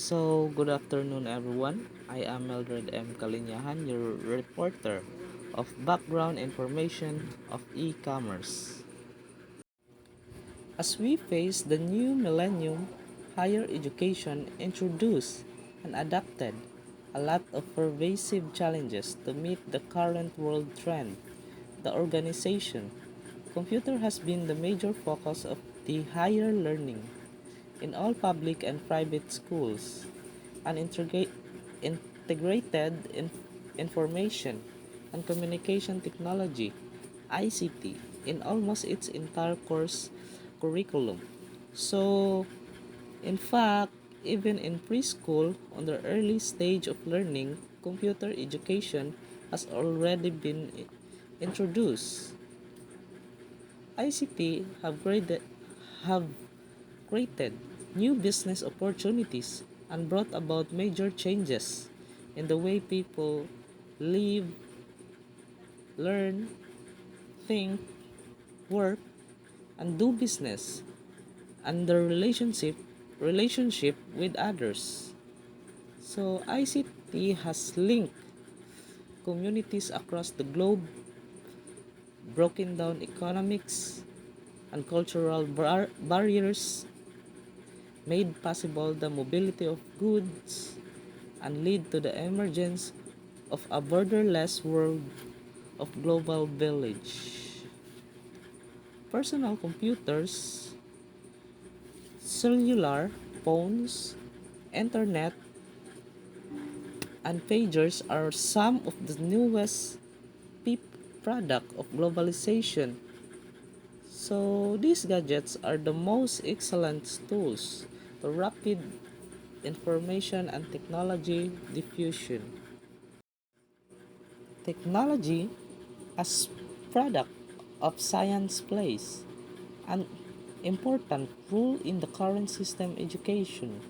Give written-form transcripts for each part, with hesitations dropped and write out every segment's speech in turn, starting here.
Good afternoon, everyone. I am Mildred M. Kalinyahan, your reporter of background information of e-commerce. As we face the new millennium, higher education introduced and adapted a lot of pervasive challenges to meet the current world trend. The organization, computer has been the major focus of the higher learning in all public and private schools. An integrated information and communication technology ICT in almost its entire course curriculum. So, in fact, even in preschool, on the early stage of learning, computer education has already been introduced. ICT have created new business opportunities and brought about major changes in the way people live, learn, think, work, and do business, and their relationship with others. So ICT has linked communities across the globe, broken down economics and cultural barriers, made possible the mobility of goods, and lead to the emergence of a borderless world of global village. Personal computers, cellular phones, internet, and pagers are some of the newest peep product of globalization. So these gadgets are the most excellent tools for rapid information and technology diffusion. Technology as product of science plays an important role in the current system education.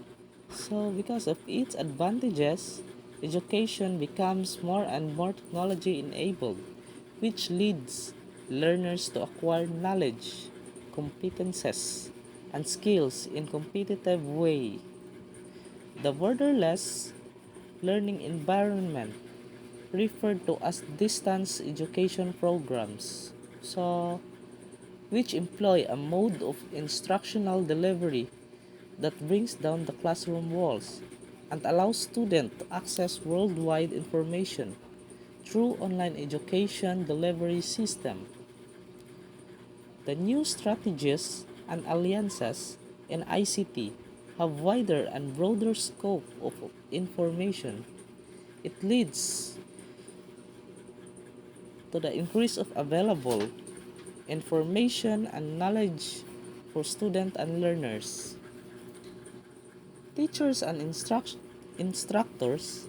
So because of its advantages, education becomes more and more technology enabled, which leads learners to acquire knowledge, competences, and skills in competitive way. The borderless learning environment referred to as distance education programs. So which employ a mode of instructional delivery that brings down the classroom walls and allows students to access worldwide information through online education delivery system. The new strategies and alliances in ICT have wider and broader scope of information. It leads to the increase of available information and knowledge for students and learners. Teachers and instructors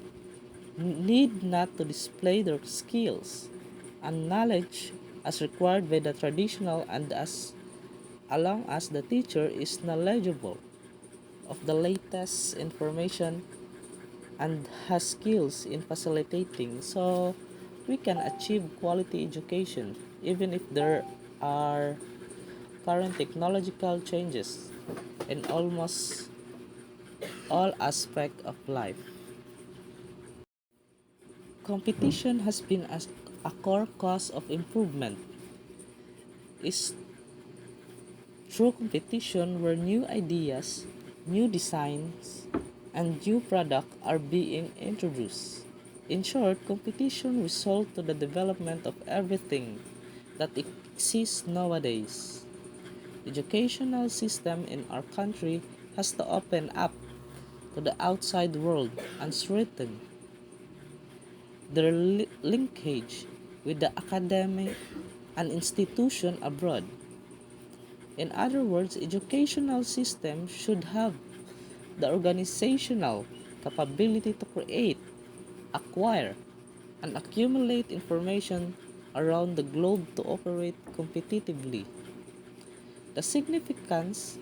need not to display their skills and knowledge as required by the traditional and as long as the teacher is knowledgeable of the latest information and has skills in facilitating, so we can achieve quality education even if there are current technological changes in almost all aspects of life. Competition has been a core cause of improvement. Is through competition where new ideas, new designs, and new products are being introduced. In short, competition results to the development of everything that exists nowadays. Educational system in our country has to open up to the outside world and strengthen their linkage with the academic and institution abroad. In other words, educational system should have the organizational capability to create, acquire, and accumulate information around the globe to operate competitively. The significance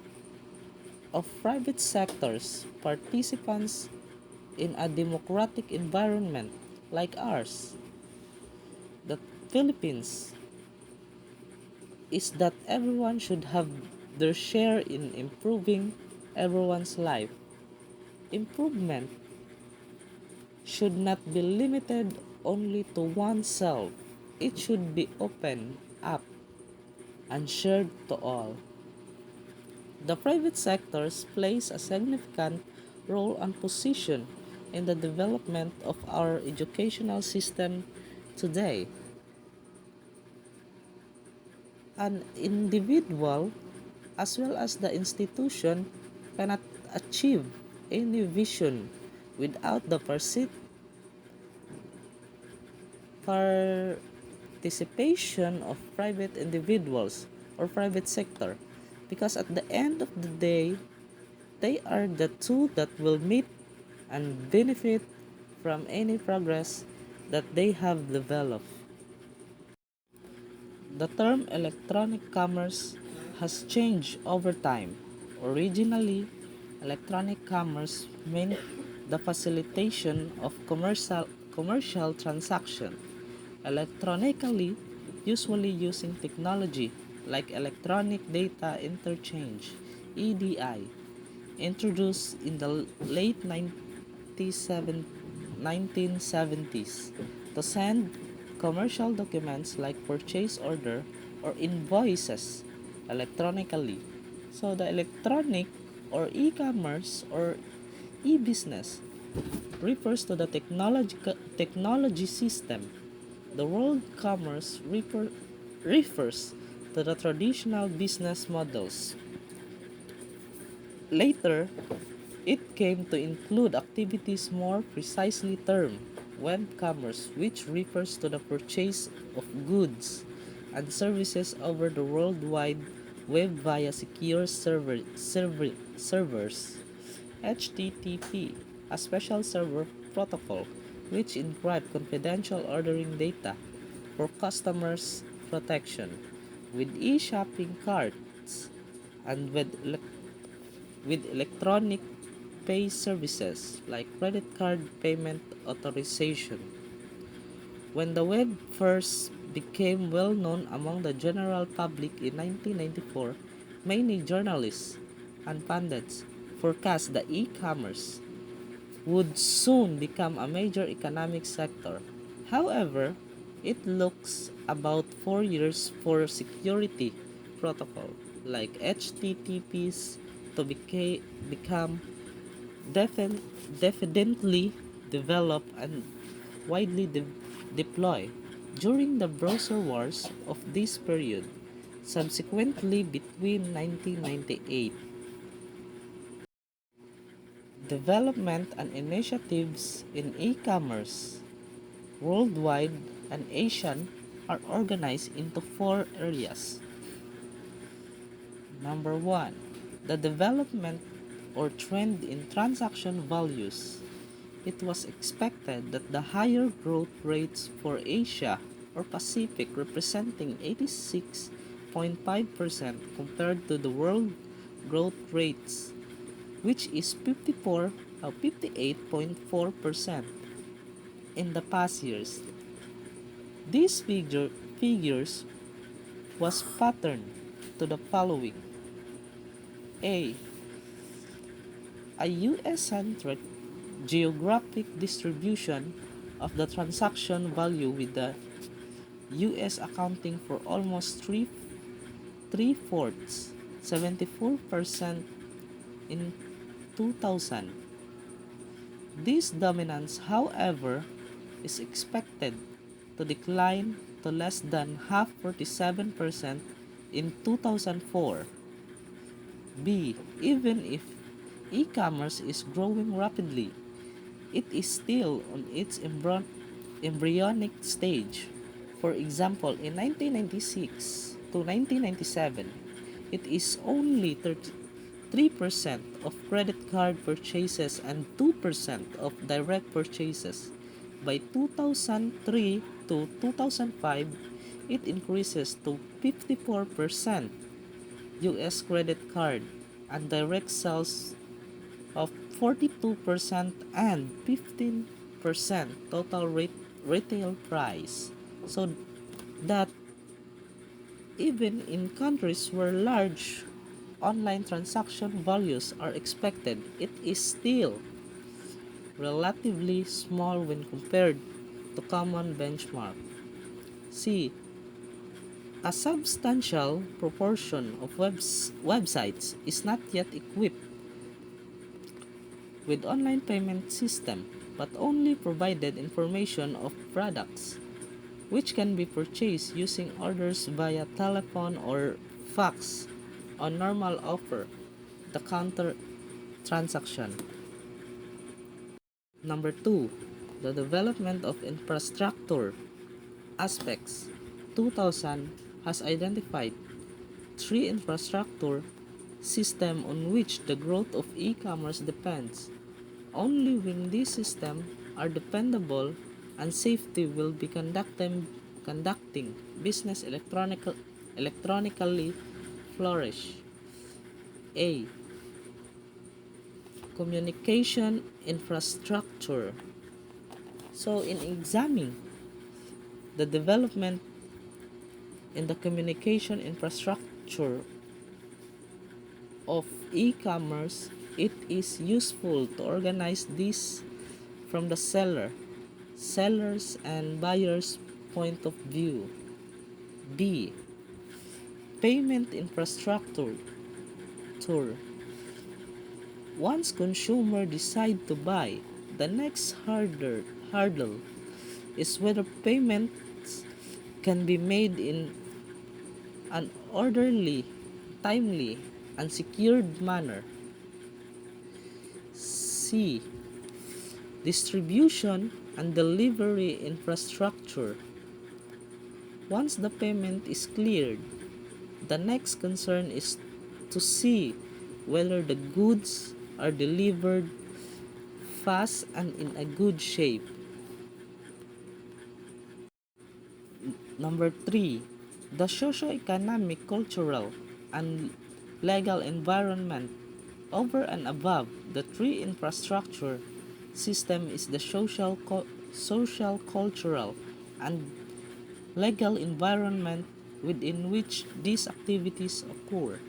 of private sectors participants in a democratic environment like ours, the Philippines, is that everyone should have their share in improving everyone's life. Improvement should not be limited only to oneself. It should be open up and shared to all. The private sectors plays a significant role and position in the development of our educational system today. An individual as well as the institution cannot achieve any vision without the participation of private individuals or private sector, because at the end of the day they are the two that will meet and benefit from any progress that they have developed. The term electronic commerce has changed over time. Originally, electronic commerce meant the facilitation of commercial transaction electronically, usually using technology like electronic data interchange (EDI), introduced in the late 1970s to send commercial documents like purchase order or invoices electronically. So the electronic or e-commerce or e-business refers to the technology system. The world commerce refers to the traditional business models. Later, it came to include activities more precisely termed web commerce, which refers to the purchase of goods and services over the World Wide Web via secure servers. HTTP, a special server protocol which encrypts confidential ordering data for customers' protection. With e-shopping carts and with electronic pay services like credit card payment authorization. When the web first became well known among the general public in 1994, many journalists and pundits forecast that e-commerce would soon become a major economic sector. However, it looks about 4 years for security protocol like HTTPs to become defin- definitely developed and widely deployed during the browser wars of this period. Subsequently, between 1998, development and initiatives in e-commerce worldwide and Asian are organized into four areas. Number one, the development or trend in transaction values. It was expected that the higher growth rates for Asia or Pacific, representing 86.5% compared to the world growth rates, which is 58.4% in the past years. These figures was patterned to the following: A. A US-centric geographic distribution of the transaction value, with the US accounting for almost three-fourths, 74% in 2000. This dominance, however, is expected to decline to less than half, 47% in 2004. B. Even if e-commerce is growing rapidly, it is still on its embryonic stage. For example, in 1996 to 1997, it is only 33% of credit card purchases and 2% of direct purchases. By 2003 to 2005, it increases to 54% US credit card and direct sales of 42% and 15% total retail price. So that even in countries where large online transaction values are expected, it is still relatively small when compared to common benchmark. C. A substantial proportion of websites is not yet equipped with online payment system but only provided information of products which can be purchased using orders via telephone or fax on normal offer the counter transaction. Number 2, the development of infrastructure aspects. 2000 has identified three infrastructure system on which the growth of e-commerce depends. Only when these systems are dependable and safety will be conducting business electronically flourish. A. Communication infrastructure. So in examining the development in the communication infrastructure of e-commerce, it is useful to organize this from the sellers and buyers point of view. B. Payment infrastructure tour. Once consumer decide to buy, the next hurdle is whether payments can be made in an orderly, timely, and secured manner. C. Distribution and delivery infrastructure. Once the payment is cleared, the next concern is to see whether the goods are delivered fast and in a good shape. Number 3, the socio-economic, cultural, and legal environment. Over and above the three infrastructure system is the social, cultural, and legal environment within which these activities occur.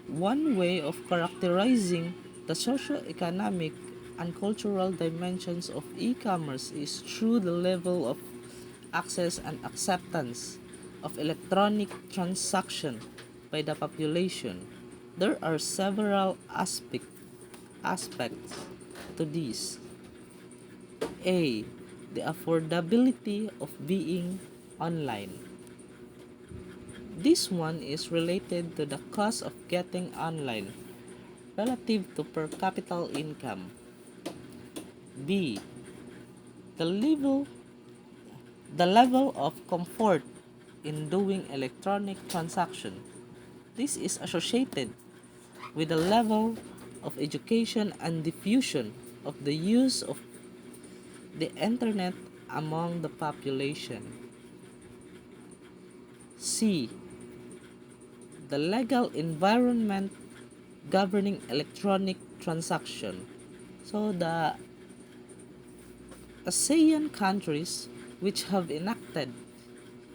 One way of characterizing the socio-economic and cultural dimensions of e-commerce is through the level of access and acceptance of electronic transaction by the population. There are several aspects to this. A. The affordability of being online. This one is related to the cost of getting online relative to per capita income. B. The level the level of comfort in doing electronic transaction. This is associated with the level of education and diffusion of the use of the internet among the population. C. The legal environment governing electronic transaction. So the ASEAN countries which have enacted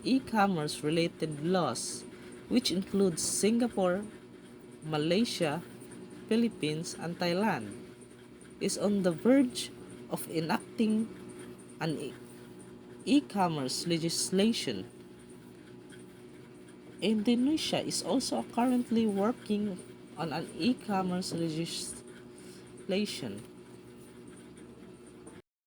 e-commerce related laws, which includes Singapore, Malaysia, Philippines, and Thailand, is on the verge of enacting an e-commerce legislation. Indonesia is also currently working on an e-commerce legislation.